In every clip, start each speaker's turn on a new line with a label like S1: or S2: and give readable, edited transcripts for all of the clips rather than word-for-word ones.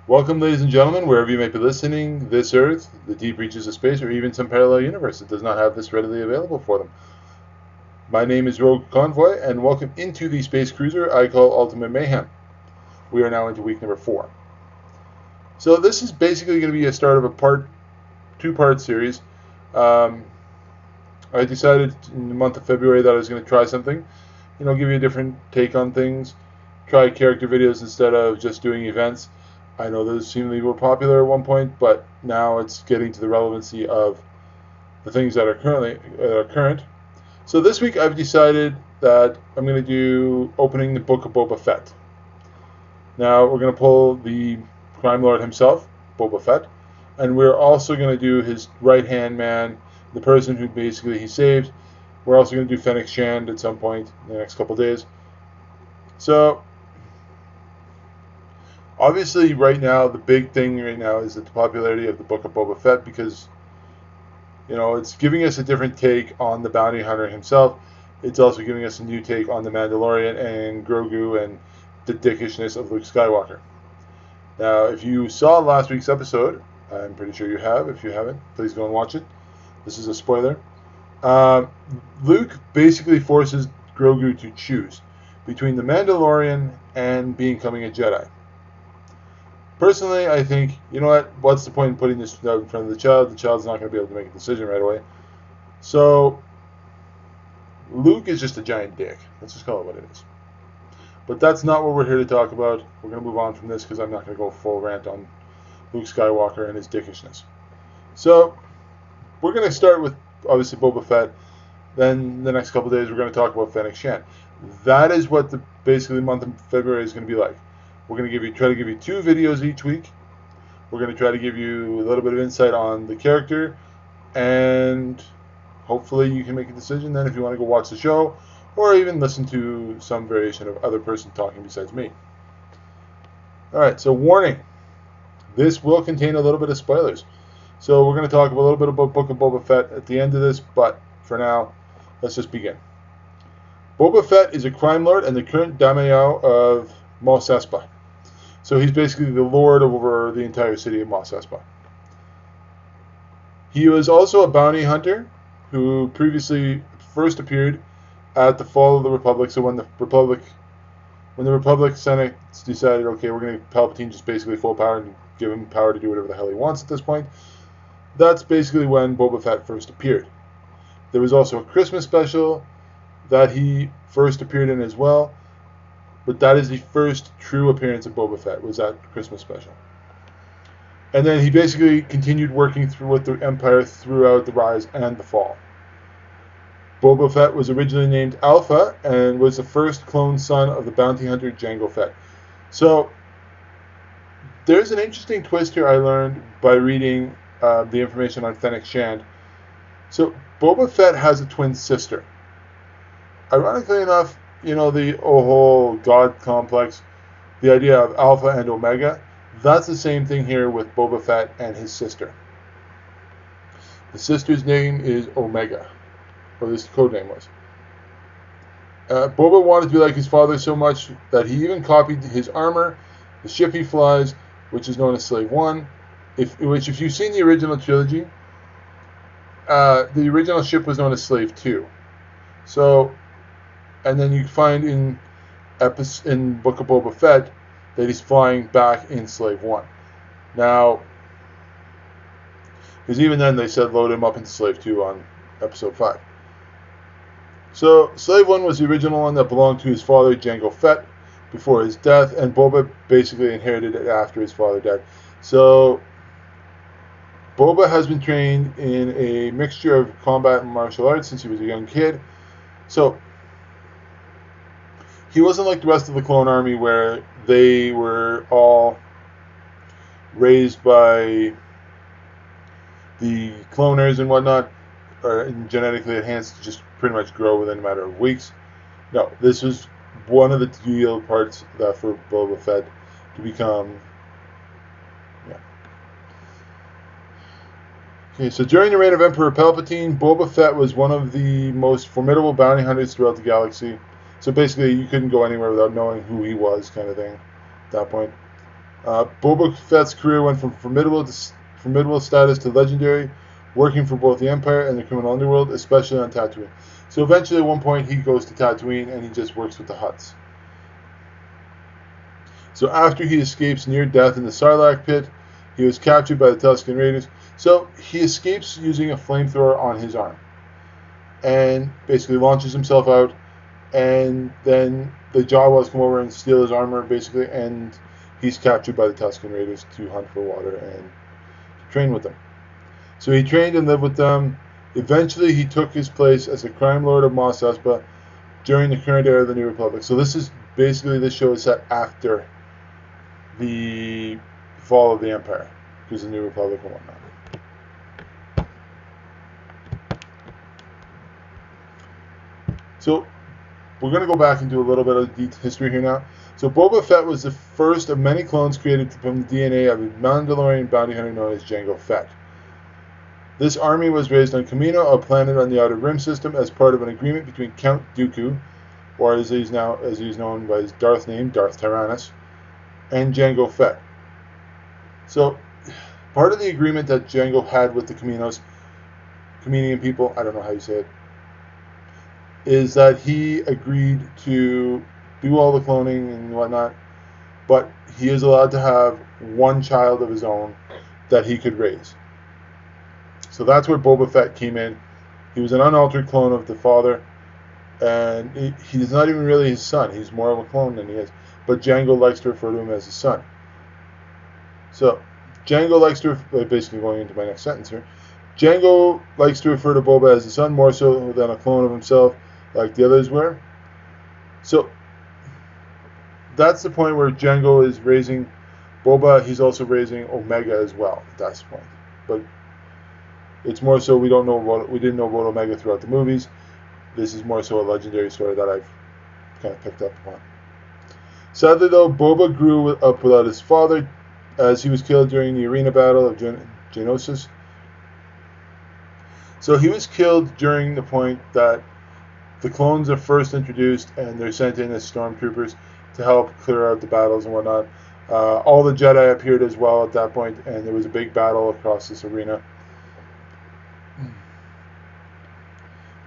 S1: Welcome, ladies and gentlemen, wherever you may be listening, this Earth, the deep reaches of space, or even some parallel universe that does not have this readily available for them. My name is Rogue Convoy, and welcome into the space cruiser I call Ultimate Mayhem. We are now into week number 4. So this is basically going to be a start of a two-part series. Um, I decided in the month of February that I was going to try something, give you a different take on things, try character videos instead of just doing events. I know those seemingly were popular at one point, but now it's getting to the relevancy of the things that are current. So this week I've decided that I'm going to do opening the book of Boba Fett. Now we're going to pull the crime lord himself, Boba Fett, and we're also going to do his right hand man, the person who basically he saved. We're also going to do Fennec Shand at some point in the next couple of days. So obviously, right now, the big thing right now is the popularity of the Book of Boba Fett because, it's giving us a different take on the bounty hunter himself. It's also giving us a new take on the Mandalorian and Grogu and the dickishness of Luke Skywalker. Now, if you saw last week's episode, I'm pretty sure you have. If you haven't, please go and watch it. This is a spoiler. Luke basically forces Grogu to choose between the Mandalorian and becoming a Jedi. Personally, I think, you know what, what's the point in putting this out in front of the child? The child's not going to be able to make a decision right away. So, Luke is just a giant dick. Let's just call it what it is. But that's not what we're here to talk about. We're going to move on from this because I'm not going to go full rant on Luke Skywalker and his dickishness. So, we're going to start with, obviously, Boba Fett. Then, the next couple of days, we're going to talk about Fennec Shand. That is what basically the month of February is going to be like. We're going to try to give you 2 videos each week. We're going to try to give you a little bit of insight on the character, and hopefully you can make a decision then if you want to go watch the show or even listen to some variation of other person talking besides me. Alright, so warning. This will contain a little bit of spoilers. So we're going to talk a little bit about Book of Boba Fett at the end of this, but for now, let's just begin. Boba Fett is a crime lord and the current daimyo of Mos Espa. So he's basically the lord over the entire city of Mos Espa. He was also a bounty hunter who previously first appeared at the fall of the Republic. So when the Republic Senate decided, okay, we're going to Palpatine just basically full power and give him power to do whatever the hell he wants at this point, that's basically when Boba Fett first appeared. There was also a Christmas special that he first appeared in as well. But that is the first true appearance of Boba Fett, was that Christmas special. And then he basically continued working with the Empire throughout the rise and the fall. Boba Fett was originally named Alpha and was the first clone son of the bounty hunter Jango Fett. So there's an interesting twist here I learned by reading the information on Fennec Shand. So Boba Fett has a twin sister. Ironically enough, the whole God complex, the idea of Alpha and Omega, that's the same thing here with Boba Fett and his sister. The sister's name is Omega, or this code name was. Boba wanted to be like his father so much that he even copied his armor, the ship he flies, which is known as Slave One. If you've seen the original trilogy, the original ship was known as Slave Two. So, and then you find in Book of Boba Fett that he's flying back in Slave One. Now, because even then they said load him up into Slave 2 on Episode 5. So, Slave 1 was the original one that belonged to his father, Jango Fett, before his death, and Boba basically inherited it after his father died. So, Boba has been trained in a mixture of combat and martial arts since he was a young kid. So, he wasn't like the rest of the clone army where they were all raised by the cloners and whatnot, or genetically enhanced to just pretty much grow within a matter of weeks. No, this was one of the deal parts that for Boba Fett to become. Yeah. Okay, so during the reign of Emperor Palpatine, Boba Fett was one of the most formidable bounty hunters throughout the galaxy. So basically, you couldn't go anywhere without knowing who he was, kind of thing, at that point. Boba Fett's career went from formidable status to legendary, working for both the Empire and the criminal underworld, especially on Tatooine. So eventually, at one point, he goes to Tatooine and he just works with the Hutts. So after he escapes near death in the Sarlacc pit, he was captured by the Tusken Raiders. So he escapes using a flamethrower on his arm and basically launches himself out. And then the Jawas come over and steal his armor, basically, and he's captured by the Tusken Raiders to hunt for water and train with them. So he trained and lived with them. Eventually, he took his place as the crime lord of Mos Espa during the current era of the New Republic. So this show is set after the fall of the Empire, because the New Republic and whatnot. So we're going to go back and do a little bit of history here now. So Boba Fett was the first of many clones created from the DNA of a Mandalorian bounty hunter known as Jango Fett. This army was raised on Kamino, a planet on the Outer Rim system, as part of an agreement between Count Dooku, or as he's known by his Darth name, Darth Tyrannus, and Jango Fett. So, part of the agreement that Jango had with the Kaminian people, I don't know how you say it, is that he agreed to do all the cloning and whatnot, but he is allowed to have one child of his own that he could raise. So that's where Boba Fett came in. He was an unaltered clone of the father, and he's not even really his son. He's more of a clone than he is. But Jango likes to refer to him as his son. So Jango likes to, basically going into my next sentence here, Jango likes to refer to Boba as his son more so than a clone of himself like the others were. So that's the point where Jango is raising Boba. He's also raising Omega as well. That's the point. But it's more so we didn't know about Omega throughout the movies. This is more so a legendary story that I've kind of picked up upon. Sadly, though, Boba grew up without his father, as he was killed during the arena battle of Geonosis. So he was killed during the point that the clones are first introduced, and they're sent in as stormtroopers to help clear out the battles and whatnot. All the Jedi appeared as well at that point, and there was a big battle across this arena.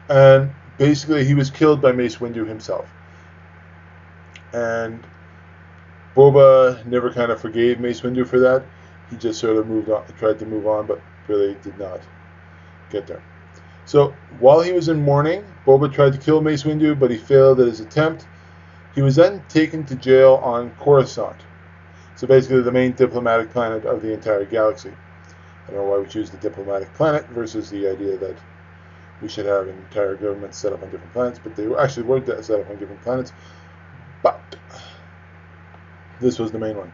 S1: And basically, he was killed by Mace Windu himself. And Boba never kind of forgave Mace Windu for that. He just sort of tried to move on, but really did not get there. So while he was in mourning, Boba tried to kill Mace Windu, but he failed at his attempt. He was then taken to jail on Coruscant. So basically the main diplomatic planet of the entire galaxy. I don't know why we choose the diplomatic planet versus the idea that we should have an entire government set up on different planets, but they actually were set up on different planets. But this was the main one.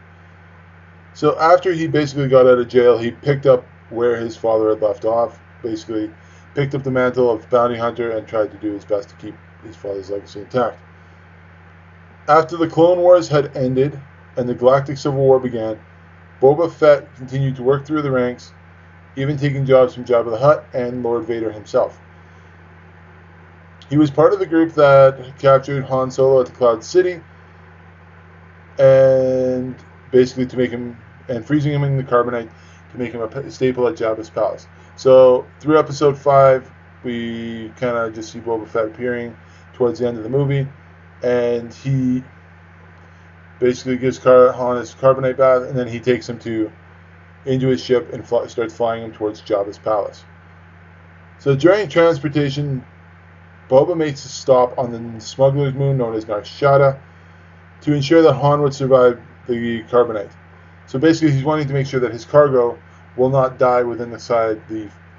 S1: So after he basically got out of jail, he picked up where his father had left off, basically picked up the mantle of bounty hunter and tried to do his best to keep his father's legacy intact. After the Clone Wars had ended and the Galactic Civil War began, Boba Fett continued to work through the ranks, even taking jobs from Jabba the Hutt and Lord Vader himself. He was part of the group that captured Han Solo at the Cloud City, and basically to make him, and freezing him in the carbonite to make him a staple at Jabba's palace. So through episode 5, we kind of just see Boba Fett appearing towards the end of the movie, and he basically gives Han his carbonite bath, and then he takes him into his ship and starts flying him towards Jabba's palace. So during transportation, Boba makes a stop on the smuggler's moon known as Nar Shaddaa to ensure that Han would survive the carbonite. So basically he's wanting to make sure that his cargo will not die within the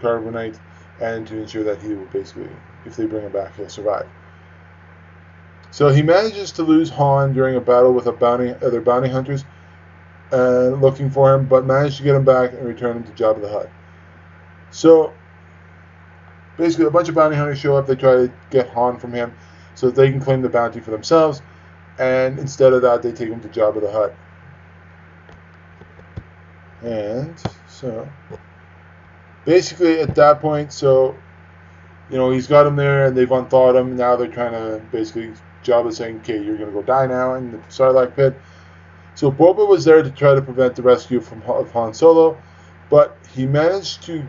S1: carbonite, and to ensure that he will basically, if they bring him back, he'll survive. So he manages to lose Han during a battle with other bounty hunters looking for him, but managed to get him back and return him to Jabba the Hutt. So basically a bunch of bounty hunters show up. They try to get Han from him so that they can claim the bounty for themselves, and instead of that they take him to Jabba the Hutt. And so basically at that point, he's got him there and they've unthawed him. Now they're trying to basically, Jabba's saying, okay, you're going to go die now in the Sarlacc pit. So Boba was there to try to prevent the rescue of Han Solo, but he managed to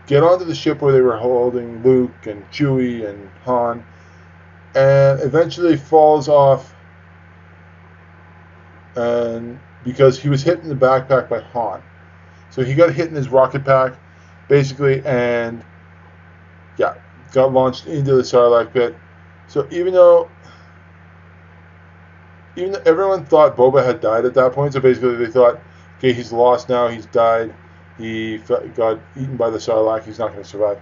S1: get onto the ship where they were holding Luke and Chewie and Han, and eventually falls off, and because he was hit in the backpack by Han. So he got hit in his rocket pack, basically, and yeah, got launched into the Sarlacc pit. So even though everyone thought Boba had died at that point, so basically they thought, okay, he's lost now, he's died, he got eaten by the Sarlacc, he's not going to survive.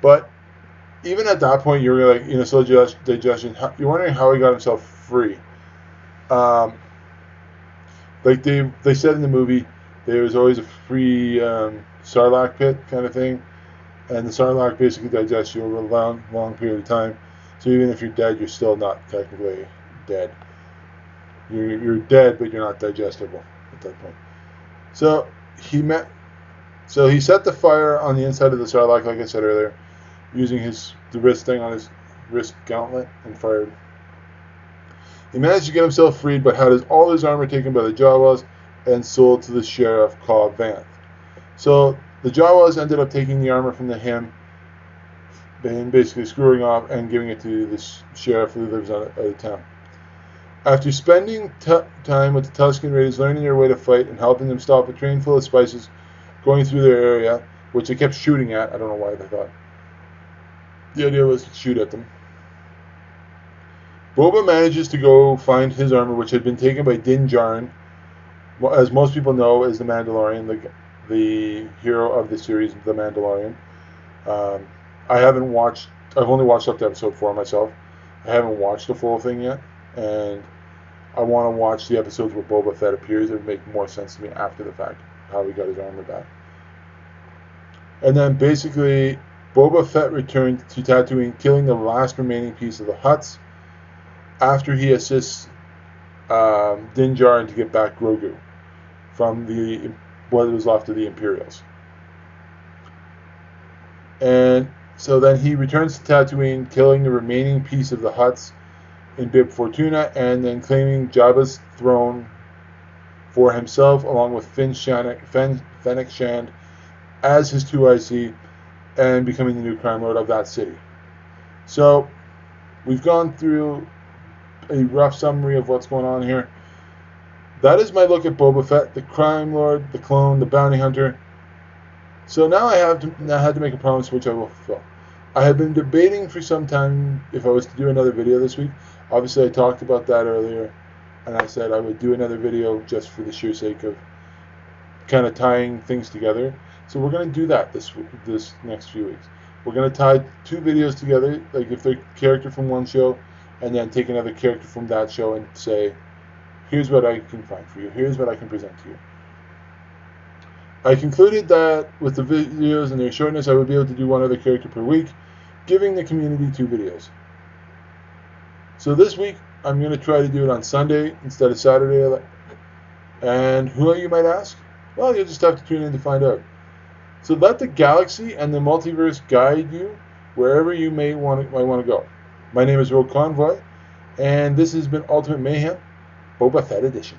S1: But even at that point, you're like, slow digestion, you're wondering how he got himself free. Like they said in the movie, there was always a free Sarlacc pit kind of thing, and the Sarlacc basically digests you over a long period of time. So even if you're dead, you're still not technically dead. You're dead, but you're not digestible at that point. So he set the fire on the inside of the Sarlacc, like I said earlier, using the wrist thing on his wrist gauntlet, and fired. He managed to get himself freed, but had all his armor taken by the Jawas and sold to the sheriff Cobb Vanth. So the Jawas ended up taking the armor from him, and basically screwing off and giving it to the sheriff who lives out of town. After spending time with the Tusken Raiders, learning their way to fight and helping them stop a train full of spices going through their area, which they kept shooting at, I don't know why they thought. The idea was to shoot at them. Boba manages to go find his armor, which had been taken by Din Djarin, as most people know, as the Mandalorian, the hero of the series, The Mandalorian. I've only watched up to episode 4 myself. I haven't watched the full thing yet, and I want to watch the episodes where Boba Fett appears. It would make more sense to me after the fact, how he got his armor back. And then basically, Boba Fett returned to Tatooine, killing the last remaining piece of the Hutts, after he assists Din Djarin to get back Grogu from what was left of the Imperials. And so then he returns to Tatooine, killing the remaining piece of the Hutts in Bib Fortuna, and then claiming Jabba's throne for himself, along with Fennec Shand as his 2IC, and becoming the new crime lord of that city. So we've gone through a rough summary of what's going on here. That is my look at Boba Fett, the crime lord, the clone, the bounty hunter. So now I had to make a promise, which I will fulfill. I have been debating for some time if I was to do another video this week. Obviously, I talked about that earlier, and I said I would do another video just for the sheer sake of kind of tying things together. So we're going to do that this next few weeks. We're going to tie 2 videos together, like if they're a character from one show, and then take another character from that show and say, here's what I can find for you. Here's what I can present to you. I concluded that with the videos and their shortness, I would be able to do one other character per week, giving the community 2 videos. So this week, I'm going to try to do it on Sunday instead of Saturday. And who you might ask? Well, you'll just have to tune in to find out. So let the galaxy and the multiverse guide you wherever you might want to go. My name is Rogue Convoy, and this has been Ultimate Mayhem, Boba Fett Edition.